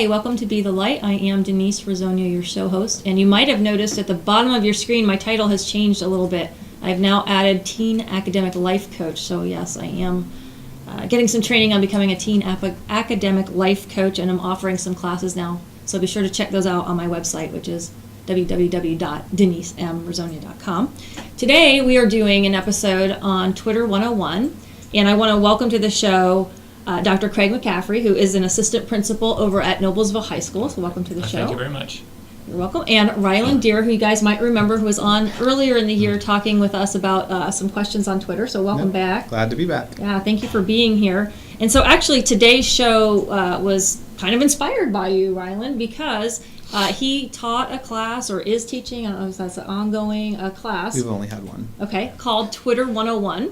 Hey, welcome to Be the Light. I am Denise Rosonia, your show host, and you might have noticed at the bottom of your screen my title has changed a little bit. I've now added Teen Academic Life Coach, so yes, I am getting some training on becoming a teen academic life coach, and I'm offering some classes now, so be sure to check those out on my website, which is www.denisemrosonia.com. Today we are doing an episode on Twitter 101, and I want to welcome to the show Dr. Craig McCaffrey, who is an assistant principal over at Noblesville High School. So welcome to the show. Thank you very much. You're welcome. And Ryland Deer, who you guys might remember, who was on earlier in the year talking with us about some questions on Twitter. So welcome back. Glad to be back. Yeah, thank you for being here. And so actually today's show was kind of inspired by you, Ryland, because he taught a class, or is teaching, I don't know if that's an ongoing class. We've only had one. Okay, called Twitter 101.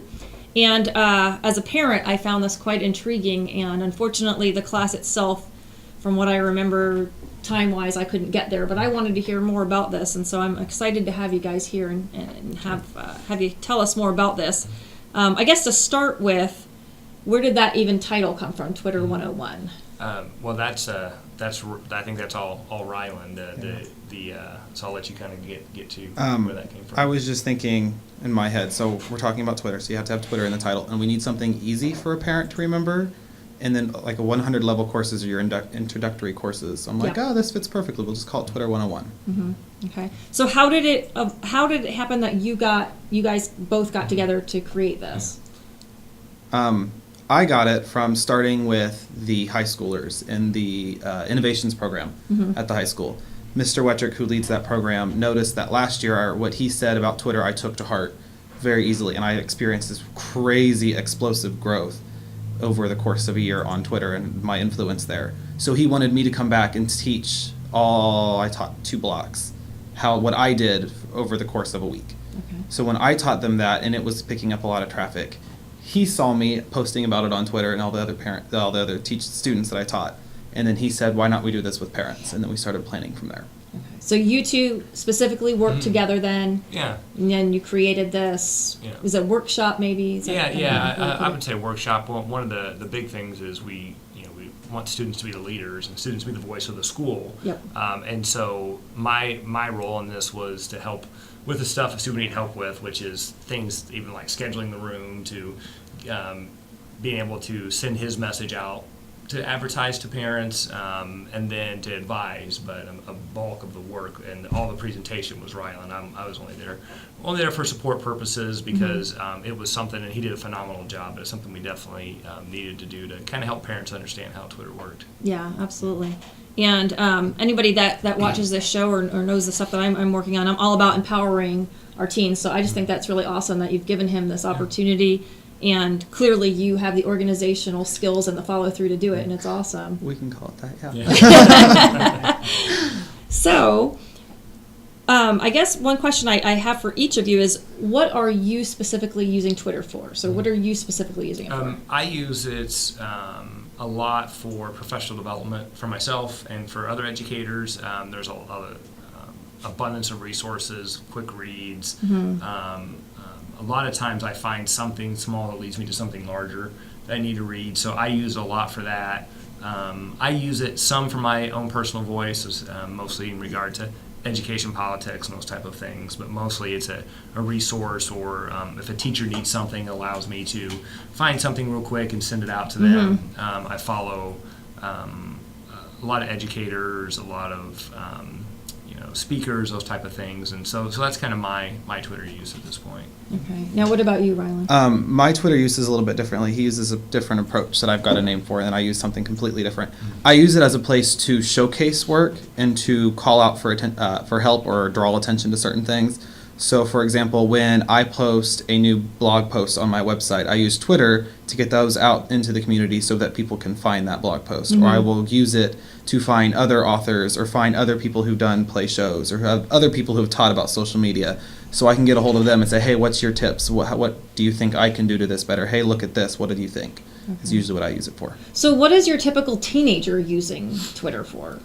And as a parent, I found this quite intriguing, and unfortunately the class itself, from what I remember time-wise, I couldn't get there, but I wanted to hear more about this, and so I'm excited to have you guys here and have you tell us more about this. I guess to start with, where did that even title come from, Twitter 101? Well, that's I think that's all Ryland. So I'll let you kind of get to where that came from. I was just thinking in my head, so we're talking about Twitter, so you have to have Twitter in the title, and we need something easy for a parent to remember, and then like a 100 level courses are your introductory courses. So I'm like, this fits perfectly. We'll just call it Twitter 101. Mm-hmm. Okay. So how did it happen that you guys both got together to create this? I got it from starting with the high schoolers in the innovations program at the high school. Mr. Wettrick, who leads that program, noticed that last year what he said about Twitter I took to heart very easily, and I experienced this crazy explosive growth over the course of a year on Twitter and my influence there. So he wanted me to come back and teach I taught 2 blocks, what I did over the course of a week. Okay. So when I taught them that, and it was picking up a lot of traffic, he saw me posting about it on Twitter and all the other students that I taught. And then he said, why not we do this with parents? And then we started planning from there. Okay. So you two specifically worked together then? Yeah. And then you created this, was it a workshop maybe? I would say workshop. Well, one of the big things is we want students to be the leaders and students to be the voice of the school. Yep. And so my role in this was to help with the stuff a student need help with, which is things even like scheduling the room, to being able to send his message out, to advertise to parents, and then to advise. But a bulk of the work and all the presentation was Ryland. I was only there for support purposes because it was something, and he did a phenomenal job, but it's something we definitely needed to do to kind of help parents understand how Twitter worked. Yeah, absolutely. And anybody that watches this show or knows the stuff that I'm working on, I'm all about empowering our teens. So I just think that's really awesome that you've given him this opportunity. And clearly you have the organizational skills and the follow-through to do it, and it's awesome. We can call it that, yeah. So, I guess one question I have for each of you is, what are you specifically using Twitter for? So what are you specifically using it for? I use it a lot for professional development for myself and for other educators. There's a abundance of resources, quick reads. A lot of times I find something small that leads me to something larger that I need to read, so I use it a lot for that. I use it some for my own personal voice, mostly in regard to education, politics, and those type of things, but mostly it's a resource, or if a teacher needs something, it allows me to find something real quick and send it out to them. I follow a lot of educators, a lot of speakers, those type of things, and so that's kind of my Twitter use at this point. Okay. Now, what about you, Ryland? My Twitter use is a little bit differently. He uses a different approach that I've got a name for, and I use something completely different. I use it as a place to showcase work and to call out for help or draw attention to certain things. So, for example, when I post a new blog post on my website, I use Twitter to get those out into the community so that people can find that blog post. Or I will use it to find other authors or find other people who've done play shows or have other people who've taught about social media. So I can get a hold of them and say, hey, what's your tips? What do you think I can do to this better? Hey, look at this. What do you think? is usually what I use it for. So what is your typical teenager using Twitter for?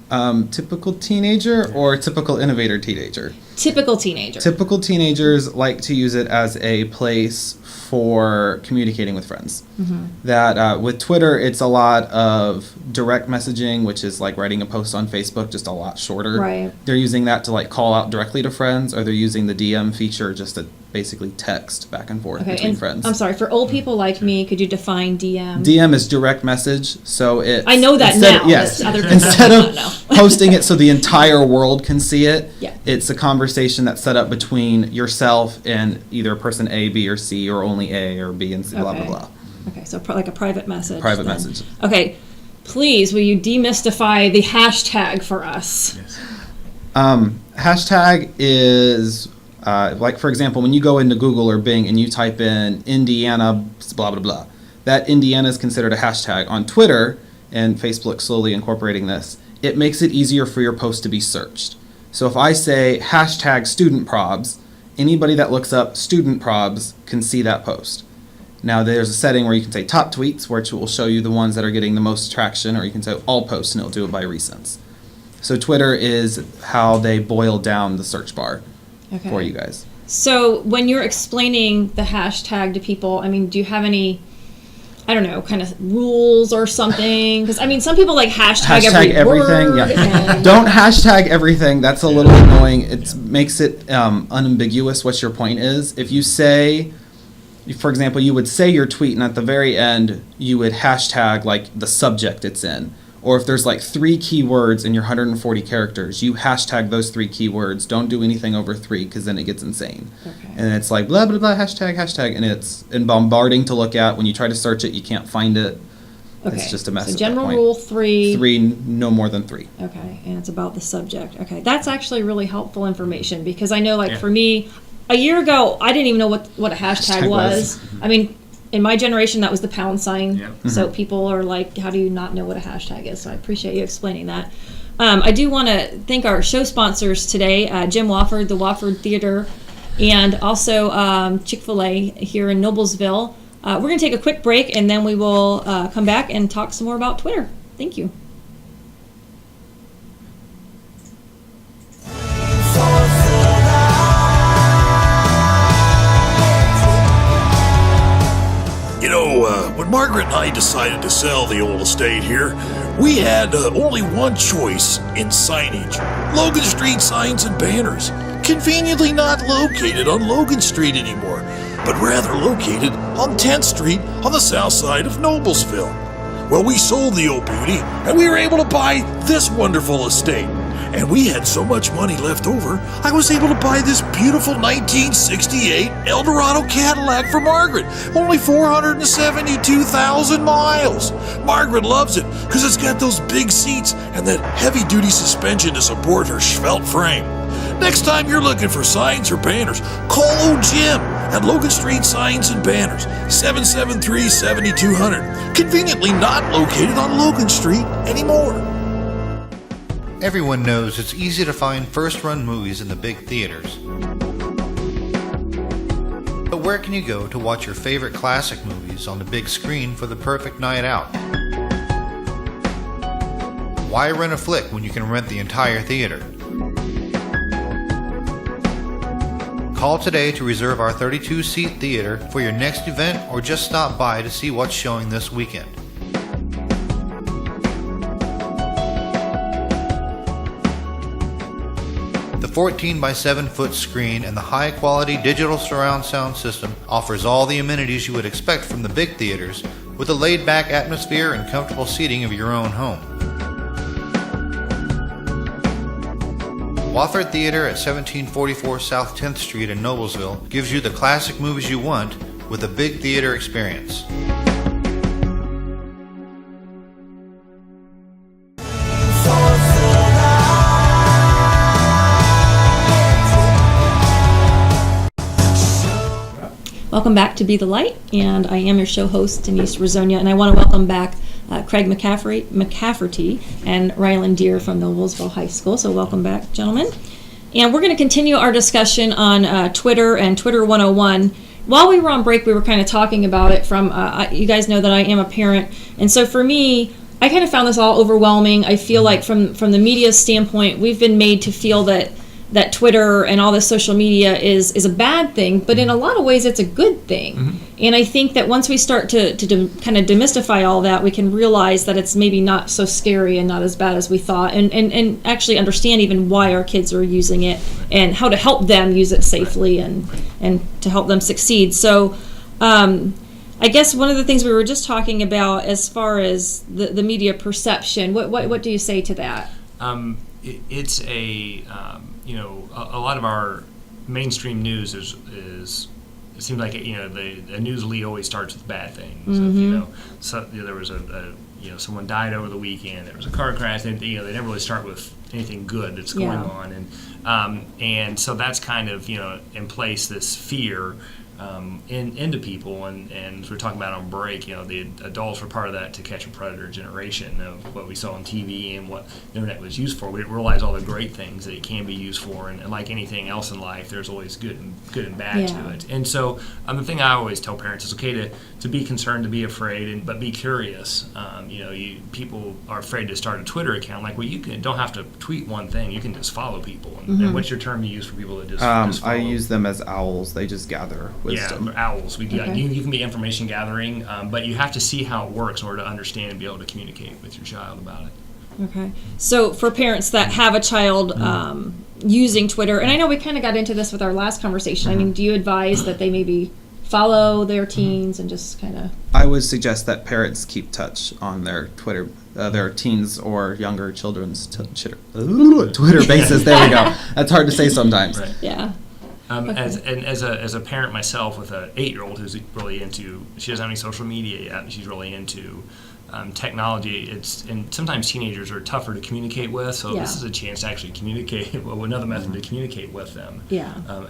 Typical teenager or typical innovator teenager? Typical teenager. Typical teenagers like to use it as a place for communicating with friends. That with Twitter, it's a lot of direct messaging, which is like writing a post on Facebook, just a lot shorter. Right. They're using that to like call out directly to friends, or they're using the DM feature just to basically text back and forth between and friends. I'm sorry, for old people like me, could you define DM? DM is direct message, so it's... I know that instead now. Of, yes. Other people Instead might of not know. posting it so the entire world can see it, Yeah. it's a conversation that's set up between yourself and either person A, B, or C, or only A or B and C, blah, blah, Okay. blah. Okay, so like a private message. Private then. message. Okay, please, will you demystify the hashtag for us? Hashtag is, like, for example, when you go into Google or Bing and you type in Indiana, blah, blah, blah, that Indiana is considered a hashtag. On Twitter, and Facebook slowly incorporating this, it makes it easier for your post to be searched. So if I say hashtag student probs, anybody that looks up student probs can see that post. Now there's a setting where you can say top tweets, which will show you the ones that are getting the most traction, or you can say all posts and it'll do it by recents. So Twitter is how they boil down the search bar for you guys. So when you're explaining the hashtag to people, I mean, do you have any, I don't know, kind of rules or something? Because I mean, some people like hashtag every everything. word. Yeah. and- Don't hashtag everything. That's a little annoying. It makes it unambiguous what your point is. If you say, for example, you would say your tweet, and at the very end, you would hashtag like the subject it's in. Or if there's like 3 keywords in your 140 characters, you hashtag those 3 keywords. Don't do anything over 3, because then it gets insane. Okay. And it's like blah, blah, blah, hashtag, and it's bombarding to look at. When you try to search it, you can't find it. Okay. It's just a mess So at that general point. rule 3. 3, no more than 3. Okay, and it's about the subject. Okay, that's actually really helpful information, because I know, like, Yeah. for me, a year ago, I didn't even know what a hashtag Hashtag was. was. I mean, in my generation, that was the pound sign. Yeah. So people are like, how do you not know what a hashtag is? So I appreciate you explaining that. I do want to thank our show sponsors today, Jim Wofford, the Wofford Theater, and also Chick-fil-A here in Noblesville. We're going to take a quick break, and then we will come back and talk some more about Twitter. Thank you. You know, when Margaret and I decided to sell the old estate here, we had only one choice in signage. Logan Street signs and banners. Conveniently not located on Logan Street anymore, but rather located on 10th Street on the south side of Noblesville. Well, we sold the old beauty, and we were able to buy this wonderful estate. And we had so much money left over, I was able to buy this beautiful 1968 Eldorado Cadillac for Margaret. Only 472,000 miles. Margaret loves it because it's got those big seats and that heavy-duty suspension to support her svelte frame. Next time you're looking for signs or banners, call old Jim at Logan Street Signs and Banners, 773-7200. Conveniently not located on Logan Street anymore. Everyone knows it's easy to find first-run movies in the big theaters. But where can you go to watch your favorite classic movies on the big screen for the perfect night out? Why rent a flick when you can rent the entire theater? Call today to reserve our 32-seat theater for your next event, or just stop by to see what's showing this weekend. The 14 by 7 foot screen and the high quality digital surround sound system offers all the amenities you would expect from the big theaters, with a laid back atmosphere and comfortable seating of your own home. Wofford Theater at 1744 South 10th Street in Noblesville gives you the classic movies you want with a big theater experience. Welcome back to Be the Light, and I am your show host, Denise Rosonia, and I want to welcome back Craig McCafferty and Ryland Deere from Noblesville High School. So welcome back, gentlemen. And we're going to continue our discussion on Twitter and Twitter 101. while we were on break, we were kind of talking about it from, you guys know that I am a parent. And so for me, I kind of found this all overwhelming. I feel like from the media standpoint, we've been made to feel that Twitter and all this social media is a bad thing, but in a lot of ways it's a good thing. And I think that once we start to kind of demystify all that, we can realize that it's maybe not so scary and not as bad as we thought, and actually understand even why our kids are using it and how to help them use it safely and to help them succeed. So I guess one of the things we were just talking about as far as the media perception, what do you say to that? It's a lot of our mainstream news is it seems like the news lead always starts with bad things. So there was someone died over the weekend, there was a car crash, and they never really start with anything good that's going on, and so that's kind of in place this fear into people, and as we're talking about on break, the adults were part of that to catch a predator generation of what we saw on TV and what the internet was used for. We didn't realize all the great things that it can be used for, and like anything else in life, there's always good and bad to it. And so the thing I always tell parents is okay to be concerned, to be afraid, but be curious. People are afraid to start a Twitter account. Like, well, don't have to tweet one thing. You can just follow people. And what's your term you use for people that just follow? I use them as owls. They just gather wisdom. Yeah, owls. You can be information gathering, but you have to see how it works in order to understand and be able to communicate with your child about it. Okay. So for parents that have a child using Twitter, and I know we kind of got into this with our last conversation, I mean, do you advise that they maybe follow their teens and just kind of... I would suggest that parents keep touch on their Twitter, their teens or younger children's Twitter basis. There we go. That's hard to say sometimes. Right. Yeah. As a parent myself with an 8-year-old who's really into, she doesn't have any social media yet, and she's really into technology. And sometimes teenagers are tougher to communicate with, so this is a chance to actually communicate. Well, another method to communicate with them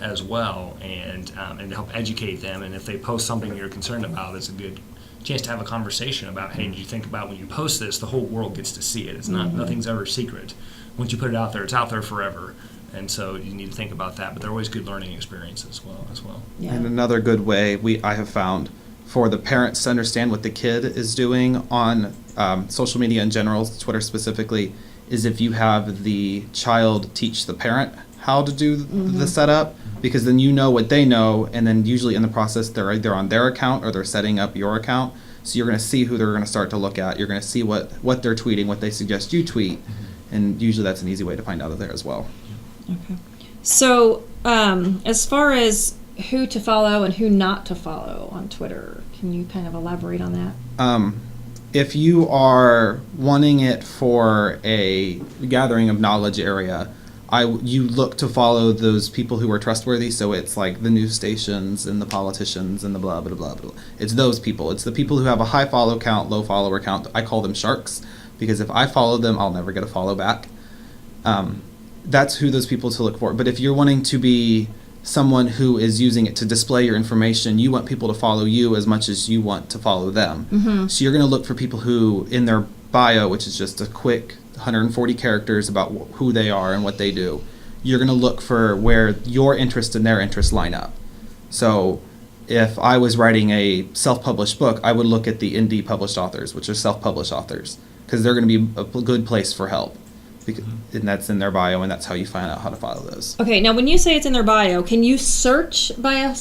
as well, and to help educate them. And if they post something you're concerned about, it's a good chance to have a conversation about, hey, did you think about when you post this, the whole world gets to see it. It's not nothing's ever secret. Once you put it out there, it's out there forever. And so you need to think about that, but they're always good learning experiences as well. Yeah. And another good way I have found for the parents to understand what the kid is doing on social media in general, Twitter specifically, is if you have the child teach the parent how to do the setup, because then you know what they know, and then usually in the process they're either on their account or they're setting up your account. So you're going to see who they're going to start to look at. You're going to see what they're tweeting, what they suggest you tweet, and usually that's an easy way to find out there as well. Okay. So, as far as who to follow and who not to follow on Twitter, can you kind of elaborate on that? If you are wanting it for a gathering of knowledge area, you look to follow those people who are trustworthy. So it's like the news stations and the politicians and the blah, blah, blah, blah. It's those people. It's the people who have a high follow count, low follower count. I call them sharks, because if I follow them, I'll never get a follow back. That's who those people to look for. But if you're wanting to be someone who is using it to display your information, you want people to follow you as much as you want to follow them. So you're going to look for people who, in their bio, which is just a quick 140 characters about who they are and what they do, you're going to look for where your interest and their interests line up. So if I was writing a self-published book, I would look at the indie published authors, which are self-published authors, because they're going to be a good place for help. And that's in their bio, and that's how you find out how to follow those. Okay, now when you say it's in their bio, can you search by a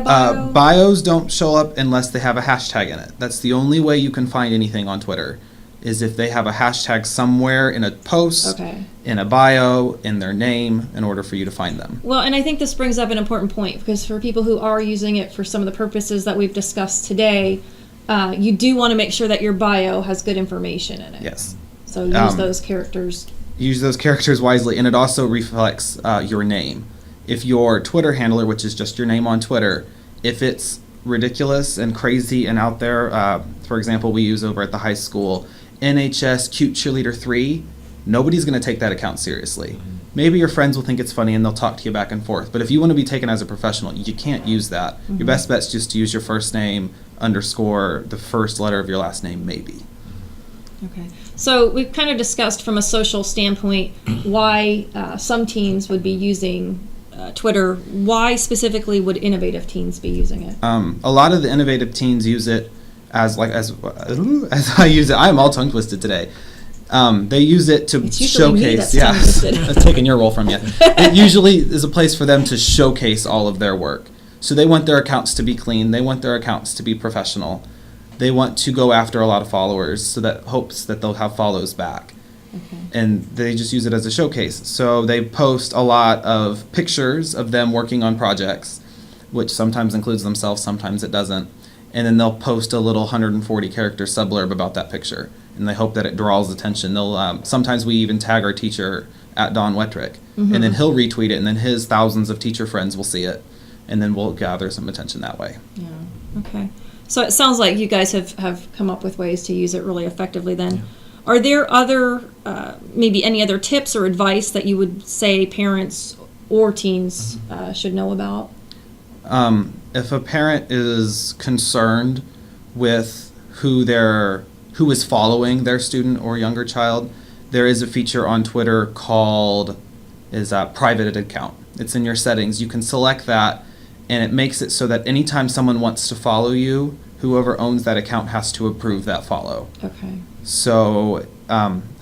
bio? Bios don't show up unless they have a hashtag in it. That's the only way you can find anything on Twitter, is if they have a hashtag somewhere in a post, in a bio, in their name, in order for you to find them. Well, and I think this brings up an important point, because for people who are using it for some of the purposes that we've discussed today, you do want to make sure that your bio has good information in it. Yes. So use those characters. Use those characters wisely, and it also reflects your name. If your Twitter handler, which is just your name on Twitter, if it's ridiculous and crazy and out there, for example, we use over at the high school, NHS Cute Cheerleader 3, nobody's going to take that account seriously. Maybe your friends will think it's funny and they'll talk to you back and forth, but if you want to be taken as a professional, you can't use that. Your best bet's just to use your first name, underscore the first letter of your last name, maybe. Okay. So we've kind of discussed from a social standpoint why some teens would be using Twitter, why specifically would innovative teens be using it? A lot of the innovative teens use it as I use it. I'm all tongue twisted today. They use it to It's usually me showcase. that's Yeah, tongue-twisted. I've taken your role from you. It usually is a place for them to showcase all of their work. So they want their accounts to be clean. They want their accounts to be professional. They want to go after a lot of followers, so that hopes that they'll have follows back. Okay. And they just use it as a showcase. So they post a lot of pictures of them working on projects, which sometimes includes themselves, sometimes it doesn't. And then they'll post a little 140 character subblurb about that picture, and they hope that it draws attention. They'll sometimes we even tag our teacher at Don Wettrick, and then he'll retweet it, and then his thousands of teacher friends will see it, and then we'll gather some attention that way. Yeah. Okay. So it sounds like you guys have come up with ways to use it really effectively then. Yeah. Are there other, maybe any other tips or advice that you would say parents or teens should know about? If a parent is concerned with who is following their student or younger child, there is a feature on Twitter called private account. It's in your settings. You can select that, and it makes it so that anytime someone wants to follow you, whoever owns that account has to approve that follow. Okay. So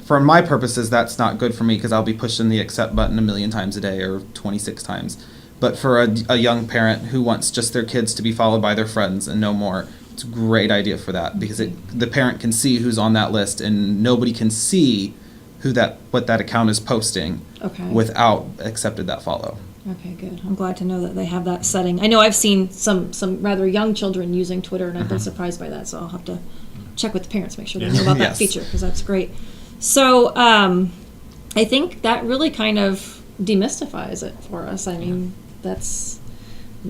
for my purposes, that's not good for me because I'll be pushing the accept button 1,000,000 times a day or 26 times. But for a young parent who wants just their kids to be followed by their friends and no more, it's a great idea for that because the parent can see who's on that list and nobody can see what that account is posting without accepted that follow. Okay, good. I'm glad to know that they have that setting. I know I've seen some rather young children using Twitter, and I've been surprised by that, so I'll have to check with the parents, make sure they know about that feature, because that's great. So I think that really kind of demystifies it for us. I mean, that's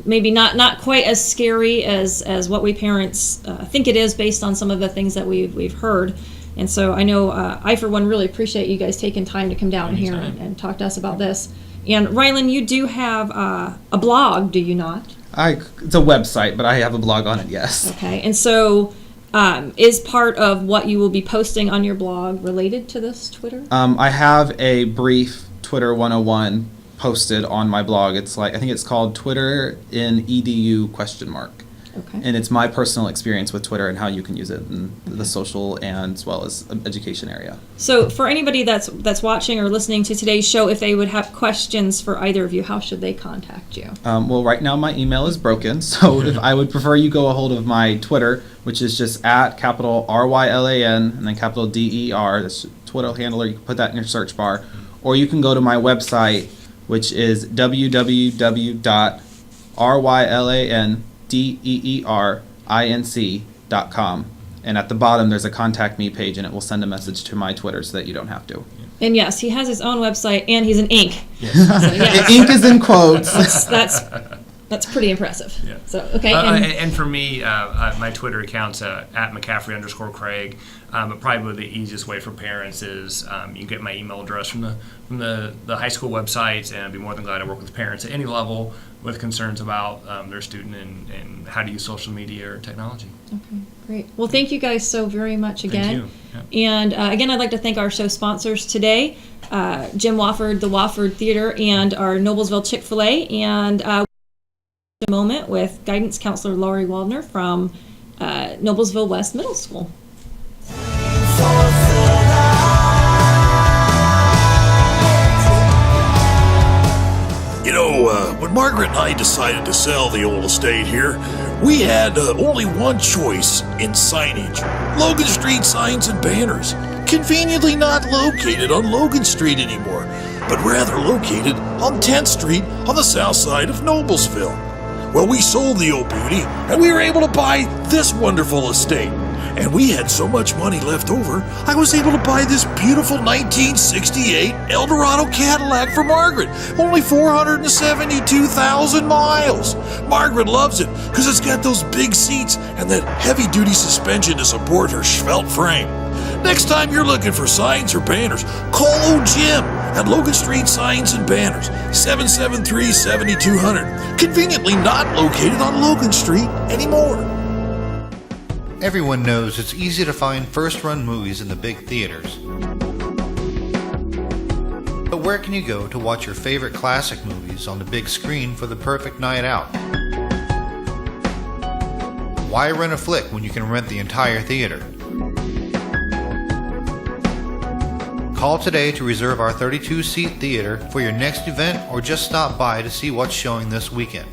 maybe not quite as scary as what we parents think it is based on some of the things that we've heard. And so I know I, for one, really appreciate you guys taking time to come down here and talk to us about this. And Rylan, you do have a blog, do you not? It's a website, but I have a blog on it, yes. Okay, and so is part of what you will be posting on your blog related to this Twitter? I have a brief Twitter 101 posted on my blog. It's I think it's called Twitter in EDU ? Okay. And it's my personal experience with Twitter and how you can use it in the social and as well as education area. So for anybody that's watching or listening to today's show, if they would have questions for either of you, how should they contact you? Well, right now my email is broken, so if I would prefer you go a hold of my Twitter, which is just at capital RYLAN and then capital DER. That's Twitter handler. You can put that in your search bar. Or you can go to my website, which is www.rylanderinc.com. And at the bottom, there's a contact me page, and it will send a message to my Twitter so that you don't have to. And yes, he has his own website, and he's an Inc. Yes. So, yes. Ink is in quotes. That's pretty impressive. Yeah. So okay. And for me, my Twitter account's at McCaffrey_Craig. But probably the easiest way for parents is you can get my email address from the high school websites, and I'd be more than glad to work with parents at any level with concerns about their student and how to use social media or technology. Okay, great. Well, thank you guys so very much again. Thank you. And again, I'd like to thank our show sponsors today, Jim Wofford, the Wofford Theater, and our Noblesville Chick-fil-A, and a moment with guidance counselor Laurie Waldner from Noblesville West Middle School. You know, when Margaret and I decided to sell the old estate here, we had only one choice in signage. Logan Street signs and banners. Conveniently not located on Logan Street anymore, but rather located on 10th Street on the south side of Noblesville. Well, we sold the old beauty, and we were able to buy this wonderful estate. And we had so much money left over, I was able to buy this beautiful 1968 Eldorado Cadillac for Margaret. Only 472,000 miles. Margaret loves it because it's got those big seats and that heavy-duty suspension to support her svelte frame. Next time you're looking for signs or banners, call old Jim at Logan Street Signs and Banners, 773-7200. Conveniently not located on Logan Street anymore. Everyone knows it's easy to find first-run movies in the big theaters. But where can you go to watch your favorite classic movies on the big screen for the perfect night out? Why rent a flick when you can rent the entire theater? Call today to reserve our 32-seat theater for your next event, or just stop by to see what's showing this weekend.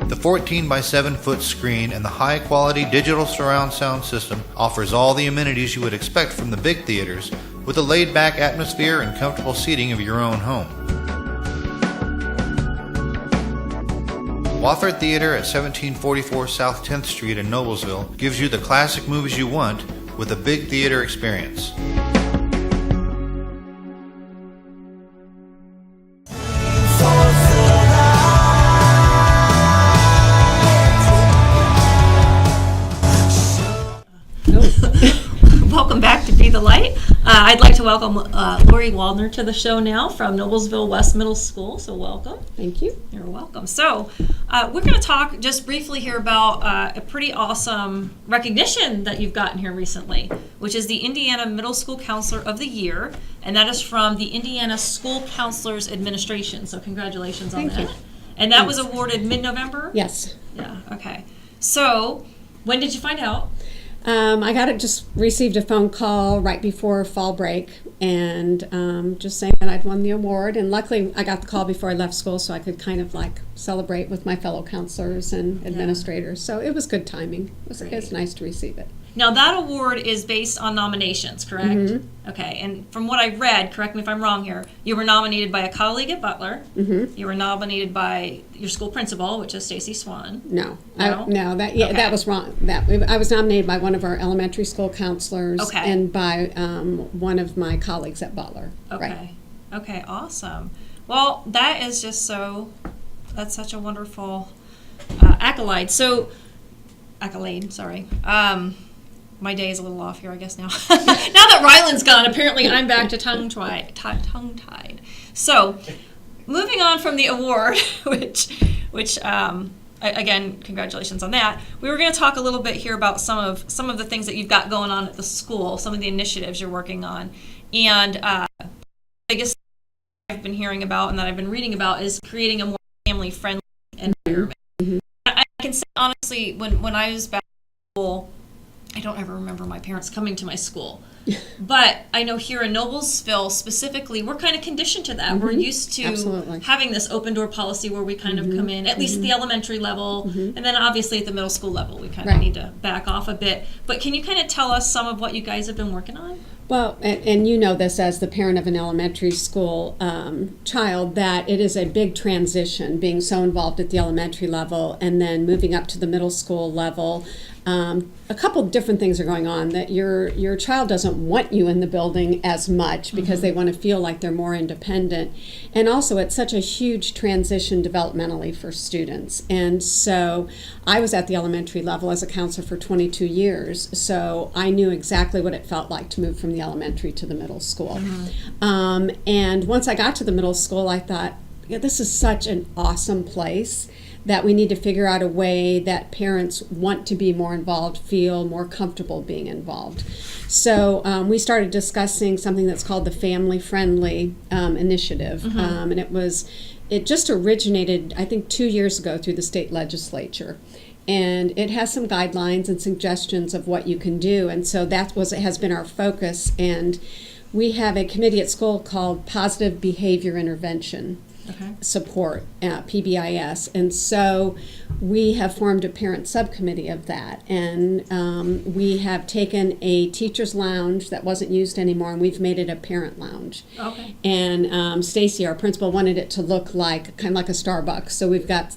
The 14 by 7 foot screen and the high quality digital surround sound system offers all the amenities you would expect from the big theaters, with a laid back atmosphere and comfortable seating of your own home. Wofford Theater at 1744 South 10th Street in Noblesville gives you the classic movies you want with a big theater experience. Welcome back to Be the Light. I'd like to welcome Lori Waldner to the show now from Noblesville West Middle School. So welcome. Thank you. You're welcome. So we're going to talk just briefly here about a pretty awesome recognition that you've gotten here recently, which is the Indiana Middle School Counselor of the Year, and that is from the Indiana School Counselors Administration. So congratulations on Thank that. you. And that was awarded mid-November? Yes. Yeah, okay. So when did you find out? Just received a phone call right before fall break, and just saying that I'd won the award. And luckily, I got the call before I left school, so I could kind of like celebrate with my fellow counselors and administrators. So it was good timing. It was nice to receive it. Now, that award is based on nominations, correct? Mm-hmm. Okay, and from what I read, correct me if I'm wrong here, you were nominated by a colleague at Butler. Mm-hmm. You were nominated by your school principal, which is Stacy Swan. No, Okay. that was wrong. I was nominated by one of our elementary school counselors, Okay. and by one of my colleagues at Butler. Okay. Right. Okay, awesome. Well, that's such a wonderful accolade, sorry. My day is a little off here, I guess, now. Now that Ryland's gone, apparently I'm back to tongue-tied. So, moving on from the award, which again, congratulations on that. We were going to talk a little bit here about some of the things that you've got going on at the school, some of the initiatives you're working on. And the biggest thing I've been hearing about and that I've been reading about is creating a more family-friendly environment. Mm-hmm. I can say, honestly, when I was back in school, I don't ever remember my parents coming to my school. But I know here in Noblesville specifically, we're kind of conditioned to that. Mm-hmm. We're used to Absolutely. having this open door policy where we kind of come in, at least at the elementary level, and then obviously at the middle school level, we kind of need to back off a bit. But can you kind of tell us some of what you guys have been working on? Well, and you know this as the parent of an elementary school child, that it is a big transition being so involved at the elementary level and then moving up to the middle school level. A couple different things are going on, that your child doesn't want you in the building as much because they want to feel like they're more independent. And also it's such a huge transition developmentally for students. And so I was at the elementary level as a counselor for 22 years, so I knew exactly what it felt like to move from the elementary to the middle school. And once I got to the middle school, I thought, this is such an awesome place that we need to figure out a way that parents want to be more involved, feel more comfortable being involved. So we started discussing something that's called the Family Friendly Initiative, and it just originated, I think, 2 years ago through the state legislature. And it has some guidelines and suggestions of what you can do, and so it has been our focus. And we have a committee at school called Positive Behavior Intervention Support, PBIS, and so we have formed a parent subcommittee of that, and we have taken a teacher's lounge that wasn't used anymore, and we've made it a parent lounge. Okay. And Stacy, our principal, wanted it to look kind of like a Starbucks, so we've got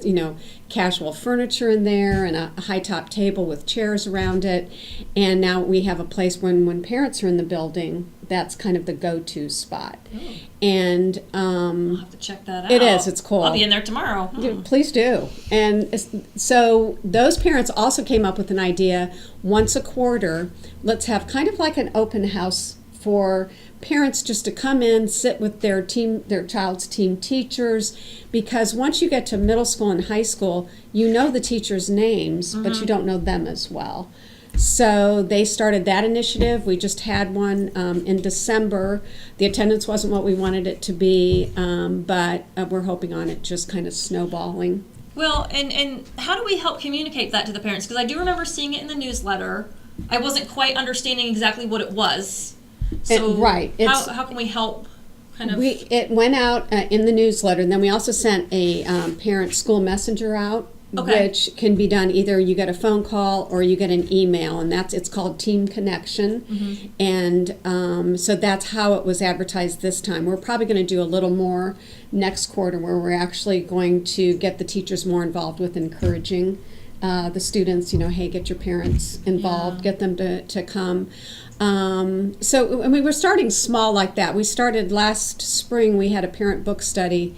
casual furniture in there and a high top table with chairs around it, and now we have a place when parents are in the building, that's kind of the go-to spot. Oh. And I'll have to check that out. It is. It's cool. I'll be in there tomorrow. Yeah, please do. And so those parents also came up with an idea, once a quarter, let's have kind of like an open house for parents just to come in, sit with their child's team teachers, because once you get to middle school and high school, you know the teachers' names, but you don't know them as well. So they started that initiative. We just had one in December. The attendance wasn't what we wanted it to be, but we're hoping on it just kind of snowballing. Well, and how do we help communicate that to the parents? Because I do remember seeing it in the newsletter. I wasn't quite understanding exactly what it was. So right. How can we help kind of... It went out in the newsletter, and then we also sent a parent school messenger out, Okay. which can be done either you get a phone call or you get an email, and it's called Team Connection. Mm-hmm. And so that's how it was advertised this time. We're probably going to do a little more next quarter, where we're actually going to get the teachers more involved with encouraging the students, hey, get your parents involved, Yeah. get them to come. So we were starting small like that. We started last spring, we had a parent book study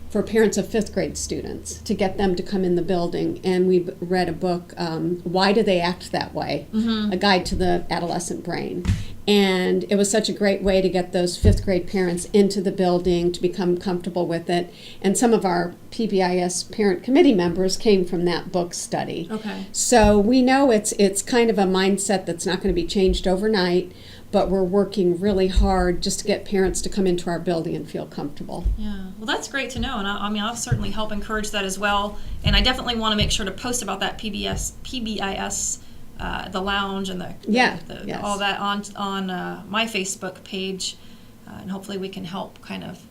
for parents of 5th grade students to get them to come in the building. And we read a book, Why Do They Act That Way? A Guide to the Adolescent Brain. And it was such a great way to get those 5th grade parents into the building, to become comfortable with it. And some of our PBIS parent committee members came from that book study. Okay. So we know it's kind of a mindset that's not going to be changed overnight, but we're working really hard just to get parents to come into our building and feel comfortable. Yeah, well, that's great to know, and I mean, I'll certainly help encourage that as well. And I definitely want to make sure to post about that PBIS, the lounge and Yes. all that on my Facebook page, and hopefully we can help kind of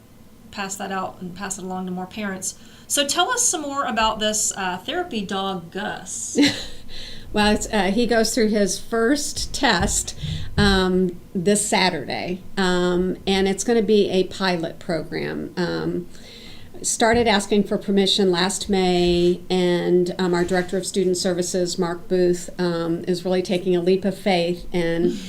pass that out and pass it along to more parents. So tell us some more about this therapy dog, Gus. Well, he goes through his first test this Saturday, and it's going to be a pilot program. Started asking for permission last May, and our Director of Student Services, Mark Booth, is really taking a leap of faith, and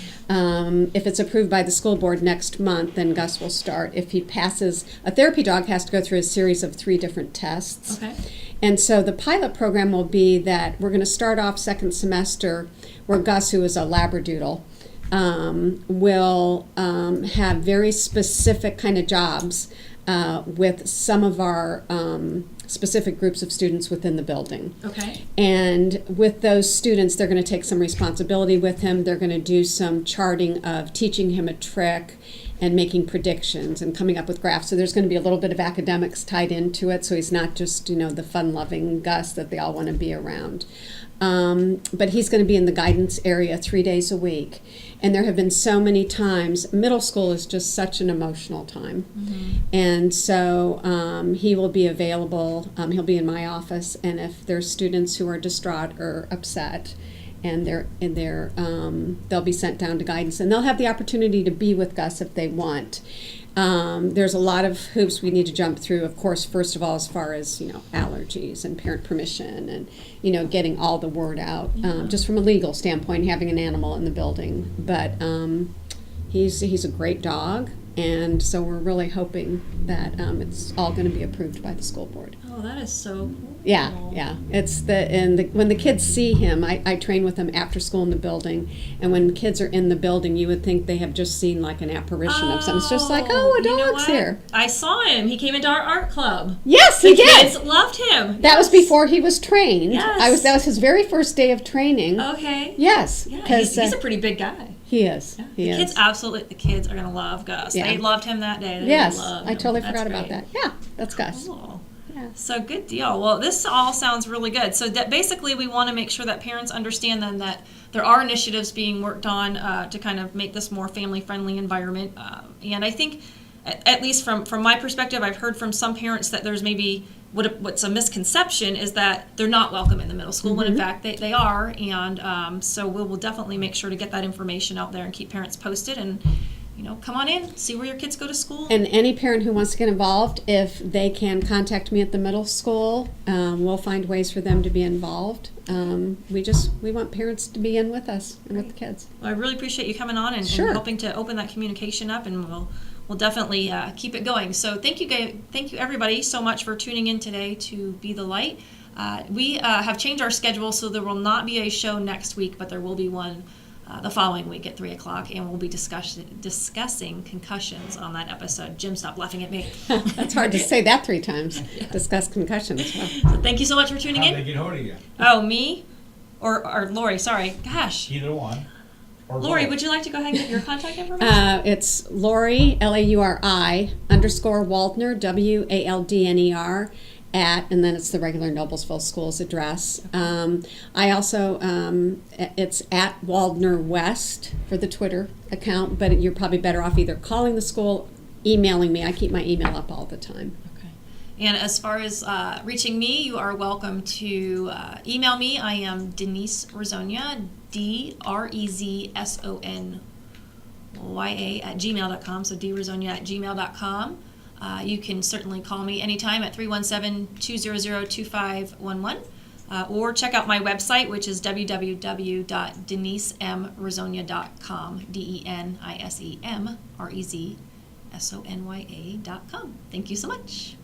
if it's approved by the school board next month, then Gus will start. If he passes, a therapy dog has to go through a series of 3 different tests. Okay. And so the pilot program will be that we're going to start off second semester where Gus, who is a Labradoodle, will have very specific kind of jobs with some of our specific groups of students within the building. Okay. And with those students, they're going to take some responsibility with him. They're going to do some charting of teaching him a trick and making predictions and coming up with graphs. So there's going to be a little bit of academics tied into it, so he's not just, the fun-loving Gus that they all want to be around. But he's going to be in the guidance area 3 days a week. And there have been so many times, middle school is just such an emotional time. Mm-hmm. And so he will be available, he'll be in my office, and if there's students who are distraught or upset, and they'll be sent down to guidance, and they'll have the opportunity to be with Gus if they want. There's a lot of hoops we need to jump through, of course, first of all, as far as, allergies and parent permission and, getting all the word out, just from a legal standpoint, having an animal in the building. But he's a great dog, and so we're really hoping that it's all going to be approved by the school board. Oh, that is so cool. Yeah. It's when the kids see him, I train with them after school in the building, and when kids are in the building, you would think they have just seen like an apparition of something. It's just like, a you know dog's what? here. I saw him. He came into our art club. Yes, The he did. kids loved him. That was before he was trained. Yes. That was his very first day of training. Okay. Yes, Yeah, because he's a pretty big guy. he is. Yeah. He The is. the kids are going to love Gus. Yeah. They loved him that day. They Yes, loved I him. totally That's forgot about great. that. Yeah, that's Gus. Cool. Yeah. So good deal. Well, this all sounds really good. So basically, we want to make sure that parents understand then that there are initiatives being worked on to kind of make this more family-friendly environment. And I think, at least from my perspective, I've heard from some parents that there's maybe what's a misconception is that they're not welcome in the middle school, when in fact they are. And so we will definitely make sure to get that information out there and keep parents posted. And come on in, see where your kids go to school. And any parent who wants to get involved, if they can contact me at the middle school, we'll find ways for them to be involved. We want parents to be in with us and with the kids. Well, I really appreciate you coming on and Sure. helping to open that communication up, and we'll definitely keep it going. So thank you everybody so much for tuning in today to Be the Light. We have changed our schedule, so there will not be a show next week, but there will be one the following week at 3 o'clock, and we'll be discussing concussions on that episode. Jim, stop laughing at me. That's hard to say that 3 times. Discuss concussions. Wow. So thank you so much for tuning How'd they in. get hold of you? Oh, me? or Lori, sorry. Gosh. Either one. Or Lori, both. would you like to go ahead and give your contact information? It's Lori, Lauri, _Waldner, WALDNER, and then it's the regular Noblesville Schools address. I also, it's at Waldner West for the Twitter account, but you're probably better off either calling the school, emailing me. I keep my email up all the time. Okay. And as far as reaching me, you are welcome to email me. I am Denise Rezonia, DREZSONYA @gmail.com. So drezonia @gmail.com. You can certainly call me anytime at 317-200-2511. Or check out my website, which is www.denisemrezonia.com. DENISEMREZSONYA.com. Thank you so much.